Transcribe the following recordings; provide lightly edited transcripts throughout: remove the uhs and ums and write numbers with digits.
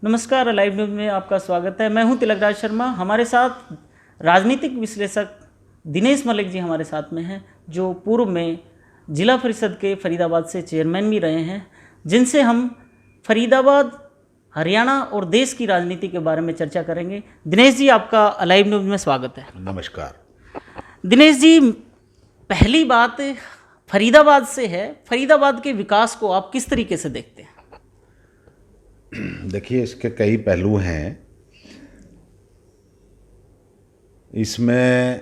नमस्कार, live news में आपका स्वागत है। मैं हूं तिलकराज शर्मा। हमारे साथ राजनीतिक विश्लेषक दिनेश मलिक जी हमारे साथ में हैं, जो पूर्व में जिला परिषद के फरीदाबाद से चेयरमैन भी रहे हैं, जिनसे हम फरीदाबाद, हरियाणा और देश की राजनीति के बारे में चर्चा करेंगे। दिनेश जी, आपका लाइव न्यूज़ में स्वागत है। नमस्कार। दिनेश जी, पहली बात फरीदाबाद से है। फरीदाबाद के विकास को आप किस तरीके से देखते हैं? देखिए, इसके कई पहलू हैं। इसमें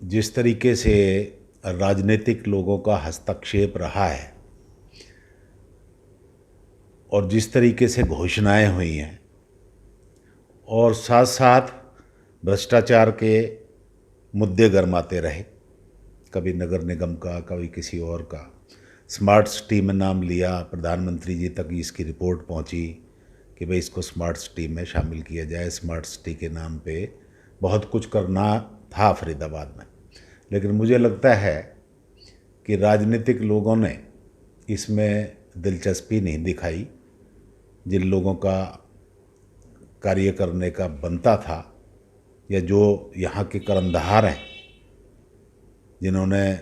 जिस तरीके से राजनीतिक लोगों का हस्तक्षेप रहा है और जिस तरीके से घोषणाएं हुई हैं और साथ साथ भ्रष्टाचार के मुद्दे गरमाते रहे, कभी नगर निगम का, कभी किसी और का। स्मार्ट सिटी में नाम लिया, प्रधानमंत्री जी तक इसकी रिपोर्ट पहुंची कि भाई इसको स्मार्ट सिटी में शामिल किया जाए। स्मार्ट सिटी के नाम पे बहुत कुछ करना था फरीदाबाद में, लेकिन मुझे लगता है कि राजनीतिक लोगों ने इसमें दिलचस्पी नहीं दिखाई। जिन लोगों का कार्य करने का बनता था या जो यहाँ के कर्णधार हैं, जिन्होंने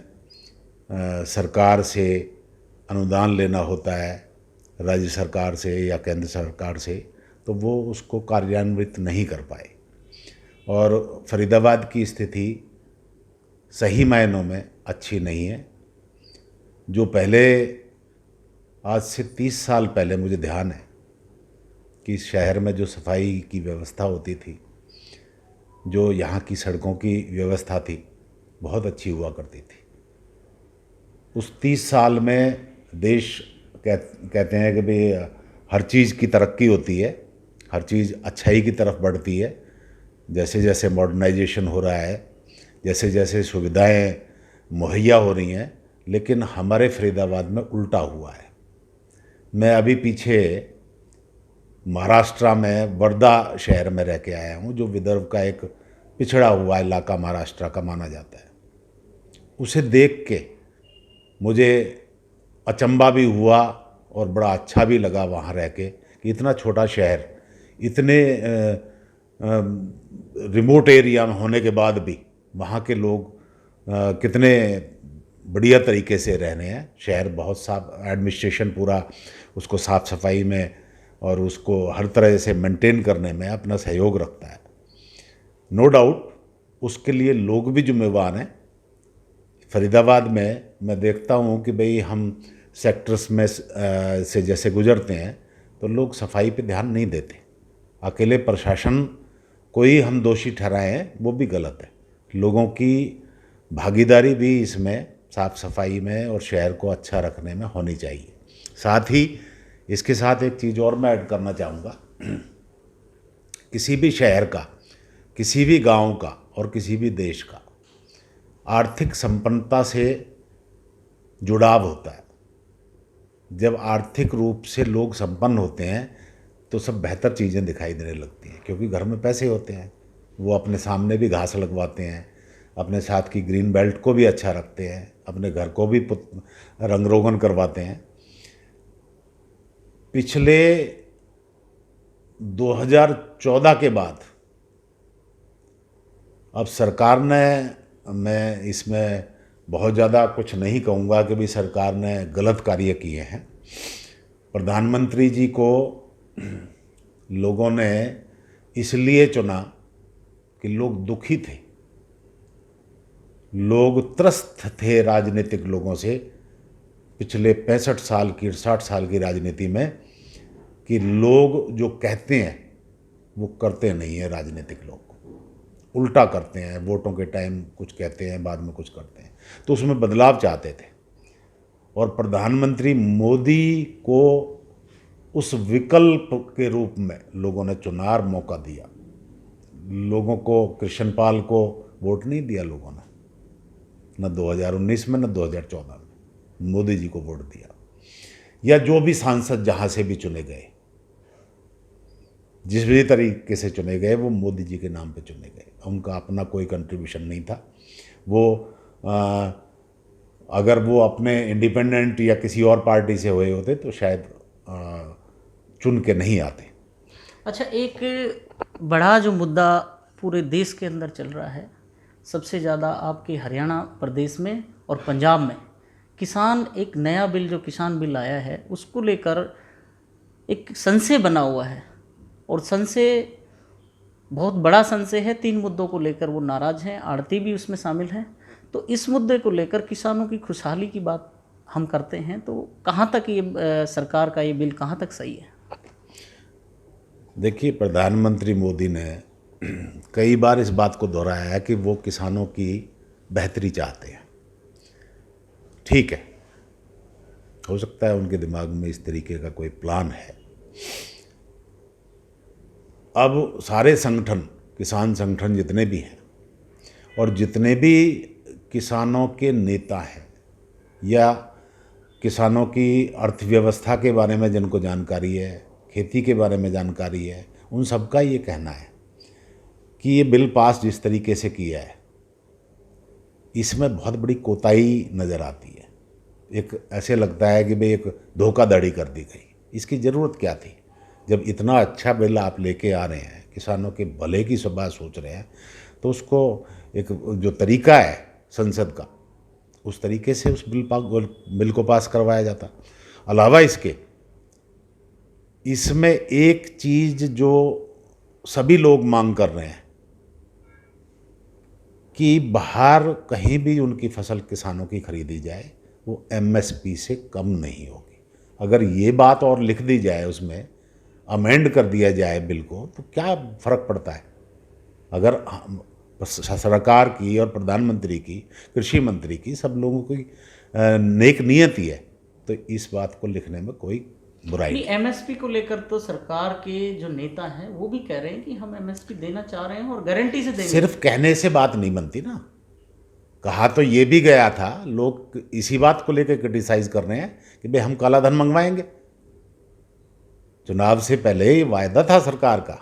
सरकार से अनुदान लेना होता है, राज्य सरकार से या केंद्र सरकार से, तो वो उसको कार्यान्वित नहीं कर पाए। और फरीदाबाद की स्थिति सही मायनों में अच्छी नहीं है। जो पहले, आज से 30 साल पहले मुझे ध्यान है कि इस शहर में जो सफाई की व्यवस्था होती थी, जो यहाँ की सड़कों की व्यवस्था थी, बहुत अच्छी हुआ करती थी। उस 30 साल में देश कहते हैं कि भाई हर चीज़ की तरक्की होती है, हर चीज़ अच्छाई की तरफ बढ़ती है। जैसे जैसे मॉडर्नाइजेशन हो रहा है, जैसे जैसे सुविधाएं मुहैया हो रही हैं, लेकिन हमारे फरीदाबाद में उल्टा हुआ है। मैं अभी पीछे महाराष्ट्र में वर्धा शहर में रह के आया हूँ, जो विदर्भ का एक पिछड़ा हुआ इलाका महाराष्ट्र का माना जाता है। उसे देख के मुझे अचंभा भी हुआ और बड़ा अच्छा भी लगा वहाँ रह के कि इतना छोटा शहर, इतने रिमोट एरिया में होने के बाद भी वहाँ के लोग कितने बढ़िया तरीके से रहने हैं। शहर बहुत साफ, एडमिनिस्ट्रेशन पूरा उसको साफ़ सफाई में और उसको हर तरह से मेंटेन करने में अपना सहयोग रखता है। नो डाउट उसके लिए लोग भी जिम्मेवार हैं। फरीदाबाद में मैं देखता हूँ कि भाई हम सेक्टर्स में से जैसे गुजरते हैं तो लोग सफाई पे ध्यान नहीं देते। अकेले प्रशासन को ही हम दोषी ठहराएं, वो भी गलत है। लोगों की भागीदारी भी इसमें साफ़ सफाई में और शहर को अच्छा रखने में होनी चाहिए। साथ ही इसके साथ एक चीज़ और मैं ऐड करना चाहूँगा। किसी भी शहर का, किसी भी गांव का और किसी भी देश का आर्थिक संपन्नता से जुड़ाव होता है। जब आर्थिक रूप से लोग संपन्न होते हैं तो सब बेहतर चीज़ें दिखाई देने लगती हैं, क्योंकि घर में पैसे होते हैं। वो अपने सामने भी घास लगवाते हैं, अपने साथ की ग्रीन बेल्ट को भी अच्छा रखते हैं, अपने घर को भी रंग रोगन करवाते हैं। पिछले 2014 के बाद अब सरकार ने, मैं इसमें बहुत ज़्यादा कुछ नहीं कहूँगा कि भी सरकार ने गलत कार्य किए हैं। प्रधानमंत्री जी को लोगों ने इसलिए चुना कि लोग दुखी थे, लोग त्रस्त थे राजनीतिक लोगों से पिछले 65 साल की, 60 साल की राजनीति में, कि लोग जो कहते हैं वो करते नहीं हैं। राजनीतिक लोग उल्टा करते हैं, वोटों के टाइम कुछ कहते हैं, बाद में कुछ करते हैं। तो उसमें बदलाव चाहते थे और प्रधानमंत्री मोदी को उस विकल्प के रूप में लोगों ने चुना और मौका दिया। लोगों को, कृष्णपाल को वोट नहीं दिया लोगों ने, न 2019 में न 2014 में। मोदी जी को वोट दिया। या जो भी सांसद जहाँ से भी चुने गए, जिस भी तरीके से चुने गए, वो मोदी जी के नाम पे चुने गए। उनका अपना कोई कंट्रीब्यूशन नहीं था। वो अगर वो अपने इंडिपेंडेंट या किसी और पार्टी से हुए होते तो शायद चुन के नहीं आते। अच्छा, एक बड़ा जो मुद्दा पूरे देश के अंदर चल रहा है, सबसे ज़्यादा आपके हरियाणा प्रदेश में और पंजाब में, किसान एक नया बिल जो किसान बिल आया है उसको लेकर एक संशय बना हुआ है, और संशय बहुत बड़ा संशय है। 3 मुद्दों को लेकर वो नाराज़ हैं, आड़ती भी उसमें शामिल हैं। तो इस मुद्दे को लेकर किसानों की खुशहाली की बात हम करते हैं, तो कहाँ तक ये सरकार का ये बिल कहाँ तक सही है? देखिए, प्रधानमंत्री मोदी ने कई बार इस बात को दोहराया है कि वो किसानों की बेहतरी चाहते हैं। ठीक है, हो सकता है उनके दिमाग में इस तरीके का कोई प्लान है। अब सारे संगठन, किसान संगठन जितने भी हैं और जितने भी किसानों के नेता हैं या किसानों की अर्थव्यवस्था के बारे में जिनको जानकारी है, खेती के बारे में जानकारी है, उन सबका ये कहना है कि ये बिल पास जिस तरीके से किया है इसमें बहुत बड़ी कोताही नज़र आती है। एक ऐसे लगता है कि भाई एक धोखाधड़ी कर दी गई। इसकी ज़रूरत क्या थी? जब इतना अच्छा बिल आप लेके आ रहे हैं, किसानों के भले की सब बात सोच रहे हैं, तो उसको एक जो तरीका है संसद का, उस तरीके से उस बिल को पास करवाया जाता। अलावा इसके इसमें एक चीज़ जो सभी लोग मांग कर रहे हैं कि बाहर कहीं भी उनकी फसल किसानों की खरीदी जाए वो एमएसपी से कम नहीं होगी। अगर ये बात और लिख दी जाए, उसमें अमेंड कर दिया जाए बिल को, तो क्या फ़र्क पड़ता है? अगर सरकार की और प्रधानमंत्री की, कृषि मंत्री की, सब लोगों की नेक नियत ही है, तो इस बात को लिखने में कोई बुराई नहीं। एमएसपी को लेकर तो सरकार के जो नेता हैं वो भी कह रहे हैं कि हम एमएसपी देना चाह रहे हैं और गारंटी से देंगे। सिर्फ कहने से बात नहीं बनती ना। कहा तो ये भी गया था, लोग इसी बात को लेकर क्रिटिसाइज कर रहे हैं कि भाई हम काला धन मंगवाएंगे। चुनाव से पहले ही वायदा था सरकार का।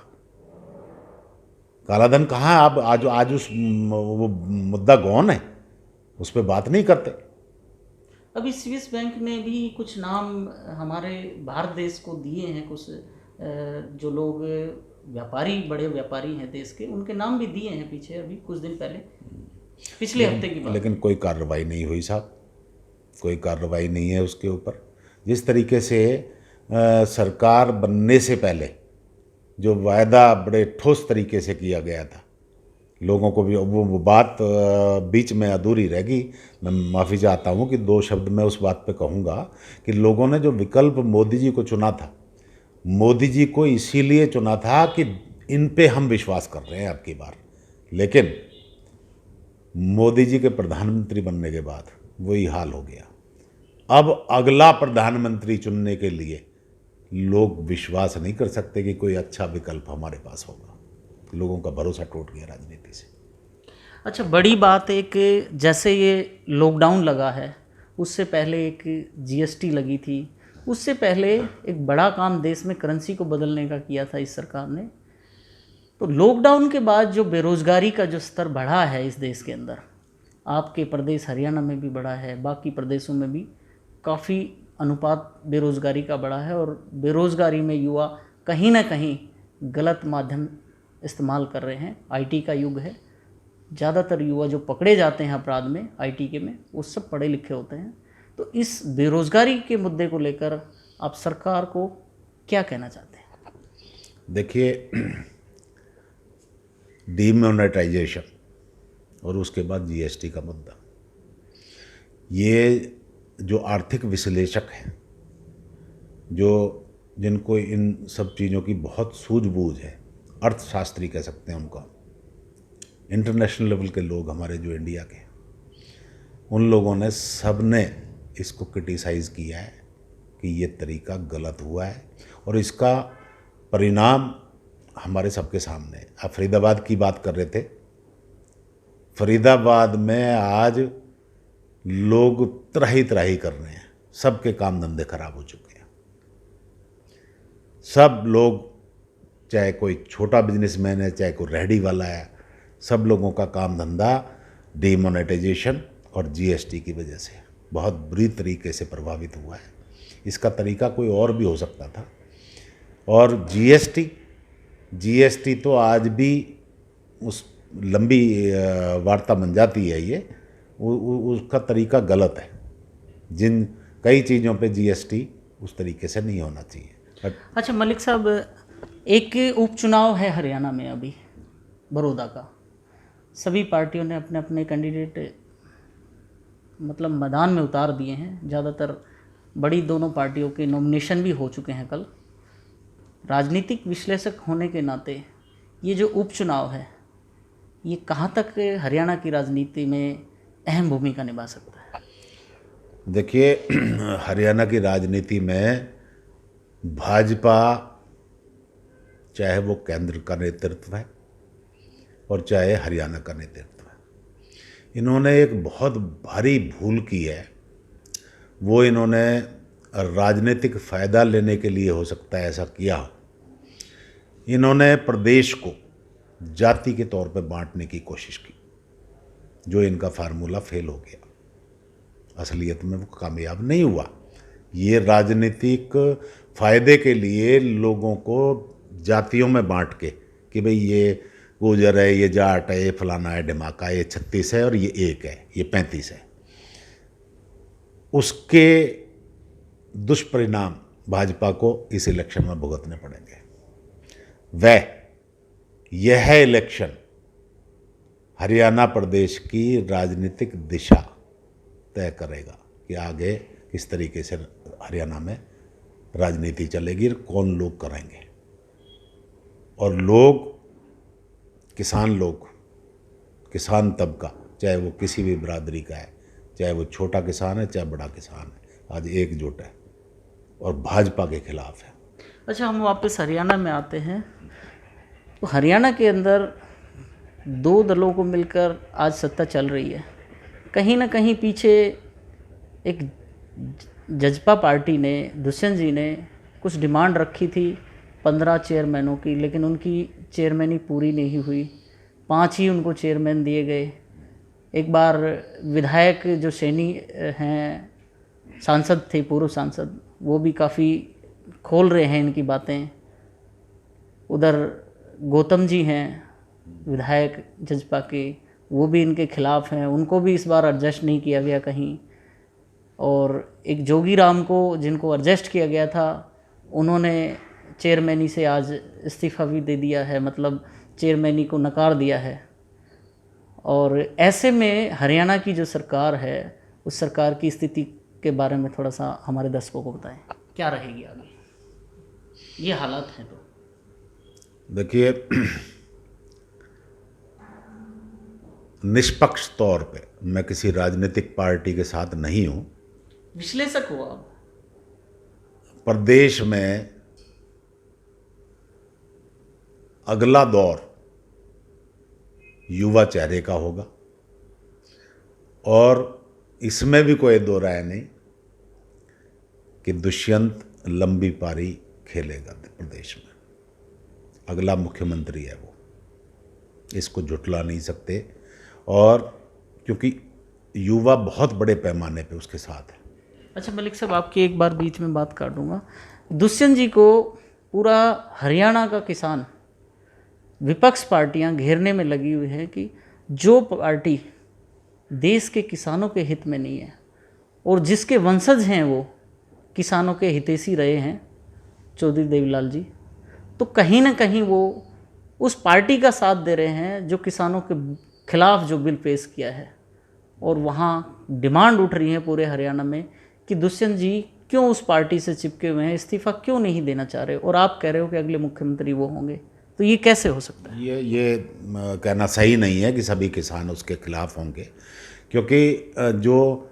काला धन कहाँ? आप आज उस वो मुद्दा गौन है, उस पर बात नहीं करते। अभी स्विस बैंक ने भी कुछ नाम हमारे भारत देश को दिए हैं, कुछ जो लोग व्यापारी, बड़े व्यापारी हैं देश के, उनके नाम भी दिए हैं पीछे, अभी कुछ दिन पहले, पिछले हफ्ते की बात। लेकिन कोई कार्रवाई नहीं हुई साहब, कोई कार्रवाई नहीं है उसके ऊपर। जिस तरीके से सरकार बनने से पहले जो वायदा बड़े ठोस तरीके से किया गया था, लोगों को भी वो बात बीच में अधूरी रह गई। मैं माफ़ी चाहता हूँ कि 2 शब्द मैं उस बात पे कहूँगा कि लोगों ने जो विकल्प मोदी जी को चुना था, मोदी जी को इसीलिए चुना था कि इन पे हम विश्वास कर रहे हैं अब की बार। लेकिन मोदी जी के प्रधानमंत्री बनने के बाद वही हाल हो गया। अब अगला प्रधानमंत्री चुनने के लिए लोग विश्वास नहीं कर सकते कि कोई अच्छा विकल्प हमारे पास होगा। लोगों का भरोसा टूट गया राजनीति से। अच्छा, बड़ी बात एक, जैसे ये लॉकडाउन लगा है, उससे पहले एक जीएसटी लगी थी, उससे पहले एक बड़ा काम देश में करेंसी को बदलने का किया था इस सरकार ने। तो लॉकडाउन के बाद जो बेरोज़गारी का जो स्तर बढ़ा है इस देश के अंदर, आपके प्रदेश हरियाणा में भी बढ़ा है, बाकी प्रदेशों में भी काफ़ी अनुपात बेरोज़गारी का बढ़ा है, और बेरोज़गारी में युवा कहीं ना कहीं गलत माध्यम इस्तेमाल कर रहे हैं। आईटी का युग है, ज़्यादातर युवा जो पकड़े जाते हैं अपराध में, आईटी के में, वो सब पढ़े लिखे होते हैं। तो इस बेरोज़गारी के मुद्दे को लेकर आप सरकार को क्या कहना चाहते हैं? देखिए, डीमोनेटाइजेशन और उसके बाद जीएसटी का मुद्दा, ये जो आर्थिक विश्लेषक हैं, जिनको इन सब चीज़ों की बहुत सूझबूझ है, अर्थशास्त्री कह सकते हैं उनको, इंटरनेशनल लेवल के लोग हमारे जो इंडिया के, उन लोगों ने सब ने इसको क्रिटिसाइज़ किया है कि ये तरीका गलत हुआ है और इसका परिणाम हमारे सबके सामने है। आप फरीदाबाद की बात कर रहे थे, फरीदाबाद में आज लोग त्राही त्राही कर रहे हैं, सबके काम धंधे खराब हो चुके हैं। सब लोग, चाहे कोई छोटा बिजनेसमैन है, चाहे कोई रेहड़ी वाला है, सब लोगों का काम धंधा डीमोनेटाइजेशन और जीएसटी की वजह से बहुत बुरी तरीके से प्रभावित हुआ है। इसका तरीका कोई और भी हो सकता था। और जीएसटी जीएसटी तो आज भी उस लंबी वार्ता बन जाती है ये, उसका तरीका गलत है। जिन कई चीज़ों पे जीएसटी उस तरीके से नहीं होना चाहिए। अच्छा मलिक साहब, एक उपचुनाव है हरियाणा में अभी, बड़ौदा का। सभी पार्टियों ने अपने अपने कैंडिडेट मतलब मैदान में उतार दिए हैं। ज़्यादातर बड़ी दोनों पार्टियों के नॉमिनेशन भी हो चुके हैं कल। राजनीतिक विश्लेषक होने के नाते ये जो उपचुनाव है, ये कहाँ तक हरियाणा की राजनीति में अहम भूमिका निभा सकता है? देखिए, हरियाणा की राजनीति में भाजपा, चाहे वो केंद्र का नेतृत्व है और चाहे हरियाणा का नेतृत्व है, इन्होंने एक बहुत भारी भूल की है। वो इन्होंने राजनीतिक फ़ायदा लेने के लिए हो सकता है ऐसा किया हो। इन्होंने प्रदेश को जाति के तौर पे बांटने की कोशिश की, जो इनका फार्मूला फेल हो गया। असलियत में वो कामयाब नहीं हुआ। ये राजनीतिक फ़ायदे के लिए लोगों को जातियों में बांट के कि भाई ये गुजर है, ये जाट है, ये फलाना है, ढिमाका, ये 36 है और ये 1 है, ये 35 है, उसके दुष्परिणाम भाजपा को इस इलेक्शन में भुगतने पड़ेंगे। यह इलेक्शन हरियाणा प्रदेश की राजनीतिक दिशा तय करेगा कि आगे किस तरीके से हरियाणा में राजनीति चलेगी और कौन लोग करेंगे। और लोग, किसान तबका, चाहे वो किसी भी बिरादरी का है, चाहे वो छोटा किसान है चाहे बड़ा किसान है, आज एकजुट है और भाजपा के खिलाफ है। अच्छा, हम वापस हरियाणा में आते हैं। तो हरियाणा के अंदर दो दलों को मिलकर आज सत्ता चल रही है। कहीं ना कहीं पीछे एक जजपा पार्टी ने, दुष्यंत जी ने कुछ डिमांड रखी थी 15 चेयरमैनों की, लेकिन उनकी चेयरमैनी पूरी नहीं हुई। 5 ही उनको चेयरमैन दिए गए। एक बार विधायक जो सैनी हैं, सांसद थे, पूर्व सांसद, वो भी काफ़ी खोल रहे हैं इनकी बातें। उधर गौतम जी हैं विधायक जजपा के, वो भी इनके खिलाफ हैं। उनको भी इस बार एडजस्ट नहीं किया गया कहीं। और एक जोगी राम को, जिनको एडजस्ट किया गया था, उन्होंने चेयरमैनी से आज इस्तीफ़ा भी दे दिया है, मतलब चेयरमैनी को नकार दिया है। और ऐसे में हरियाणा की जो सरकार है, उस सरकार की स्थिति के बारे में थोड़ा सा हमारे दर्शकों को बताएं, क्या रहेगी आगे, ये हालात हैं तो। देखिए, निष्पक्ष तौर पे मैं किसी राजनीतिक पार्टी के साथ नहीं हूँ, विश्लेषक हो आप। प्रदेश में अगला दौर युवा चेहरे का होगा और इसमें भी कोई दो राय नहीं कि दुष्यंत लंबी पारी खेलेगा प्रदेश में। अगला मुख्यमंत्री है वो, इसको झुटला नहीं सकते। और क्योंकि युवा बहुत बड़े पैमाने पे उसके साथ है। अच्छा मलिक साहब, आपकी एक बार बीच में बात काट दूंगा। दुष्यंत जी को पूरा हरियाणा का किसान, विपक्ष पार्टियां घेरने में लगी हुई है कि जो पार्टी देश के किसानों के हित में नहीं है और जिसके वंशज हैं वो किसानों के हितैषी रहे हैं, चौधरी देवीलाल जी, तो कहीं ना कहीं वो उस पार्टी का साथ दे रहे हैं जो किसानों के खिलाफ जो बिल पेश किया है। और वहाँ डिमांड उठ रही है पूरे हरियाणा में कि दुष्यंत जी क्यों उस पार्टी से चिपके हुए हैं, इस्तीफ़ा क्यों नहीं देना चाह रहे, और आप कह रहे हो कि अगले मुख्यमंत्री वो होंगे, तो ये कैसे हो सकता है? ये कहना सही नहीं है कि सभी किसान उसके खिलाफ होंगे, क्योंकि जो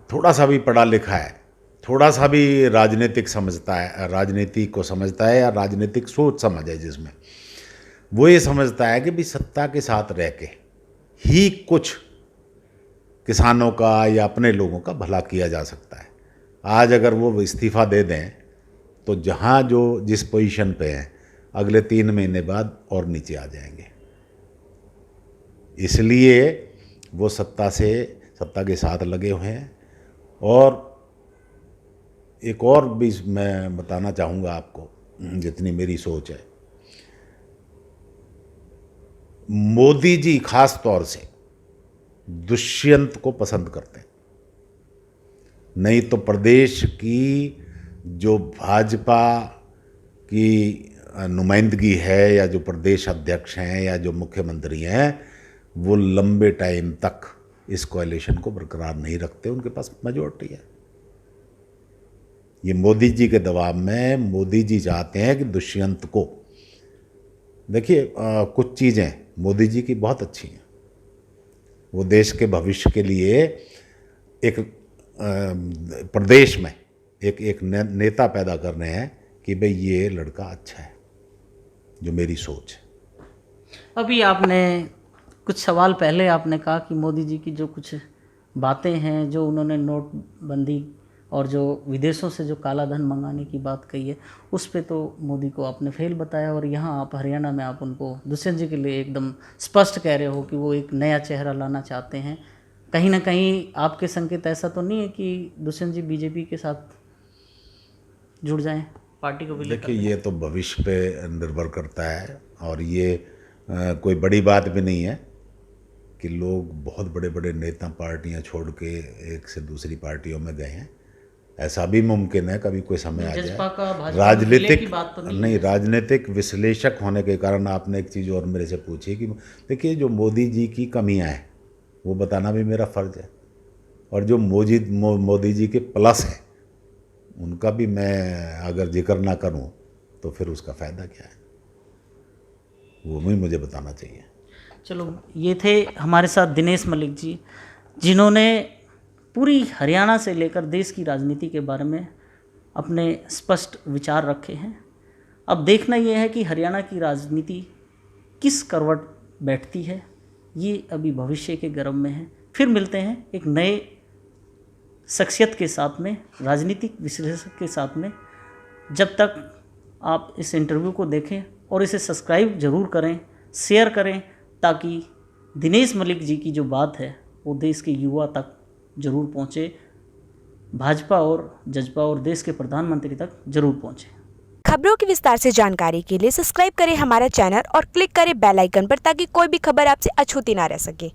थोड़ा सा भी पढ़ा लिखा है, थोड़ा सा भी राजनीतिक समझता है, राजनीति को समझता है या राजनीतिक सोच समझ है जिसमें, वो ये समझता है कि भी सत्ता के साथ रह के ही कुछ किसानों का या अपने लोगों का भला किया जा सकता है। आज अगर वो इस्तीफ़ा दे दें तो जहाँ जो जिस पोजीशन पे हैं अगले 3 महीने बाद और नीचे आ जाएंगे। इसलिए वो सत्ता के साथ लगे हुए हैं। और एक और भी मैं बताना चाहूँगा आपको, जितनी मेरी सोच है मोदी जी खास तौर से दुष्यंत को पसंद करते हैं। नहीं तो प्रदेश की जो भाजपा की नुमाइंदगी है, या जो प्रदेश अध्यक्ष हैं, या जो मुख्यमंत्री हैं, वो लंबे टाइम तक इस कोalition को बरकरार नहीं रखते। उनके पास मेजॉरिटी है। ये मोदी जी के दबाव में मोदी जी चाहते हैं कि दुष्यंत को, देखिए कुछ चीज़ें मोदी जी की बहुत अच्छी हैं। वो देश के भविष्य के लिए एक प्रदेश में एक नेता पैदा कर रहे हैं कि भाई ये लड़का अच्छा है, जो मेरी सोच है। अभी आपने कुछ सवाल पहले आपने कहा कि मोदी जी की जो कुछ बातें हैं, जो उन्होंने नोटबंदी और जो विदेशों से जो काला धन मंगाने की बात कही है, उस पे तो मोदी को आपने फेल बताया, और यहाँ आप हरियाणा में आप उनको दुष्यंत जी के लिए एकदम स्पष्ट कह रहे हो कि वो एक नया चेहरा लाना चाहते हैं। कहीं ना कहीं आपके संकेत ऐसा तो नहीं है कि दुष्यंत जी बीजेपी के साथ जुड़ जाएं, पार्टी को विलय कर देखिए दें? ये तो भविष्य पे निर्भर करता है, और ये कोई बड़ी बात भी नहीं है कि लोग बहुत बड़े बड़े नेता पार्टियां छोड़ के एक से दूसरी पार्टियों में गए हैं। ऐसा भी मुमकिन है, कभी कोई समय आ जसपा का जाए। भाजपा में विलय की राजनीतिक बात तो नहीं, है। राजनीतिक विश्लेषक होने के कारण आपने एक चीज़ और मेरे से पूछी कि देखिए जो मोदी जी की कमियां हैं वो बताना भी मेरा फ़र्ज़ है, और जो मोदी जी के प्लस हैं उनका भी मैं अगर जिक्र ना करूं तो फिर उसका फ़ायदा क्या है, वो भी मुझे बताना चाहिए। चलो, ये थे हमारे साथ दिनेश मलिक जी, जिन्होंने पूरी हरियाणा से लेकर देश की राजनीति के बारे में अपने स्पष्ट विचार रखे हैं। अब देखना यह है कि हरियाणा की राजनीति किस करवट बैठती है, ये अभी भविष्य के गर्भ में है। फिर मिलते हैं एक नए शख्सियत के साथ में, राजनीतिक विश्लेषक के साथ में। जब तक आप इस इंटरव्यू को देखें और इसे सब्सक्राइब ज़रूर करें, शेयर करें, ताकि दिनेश मलिक जी की जो बात है वो देश के युवा तक ज़रूर पहुँचे, भाजपा और जजपा और देश के प्रधानमंत्री तक ज़रूर पहुँचे। खबरों की विस्तार से जानकारी के लिए सब्सक्राइब करें हमारा चैनल और क्लिक करें बेल आइकन पर, ताकि कोई भी खबर आपसे अछूती ना रह सके।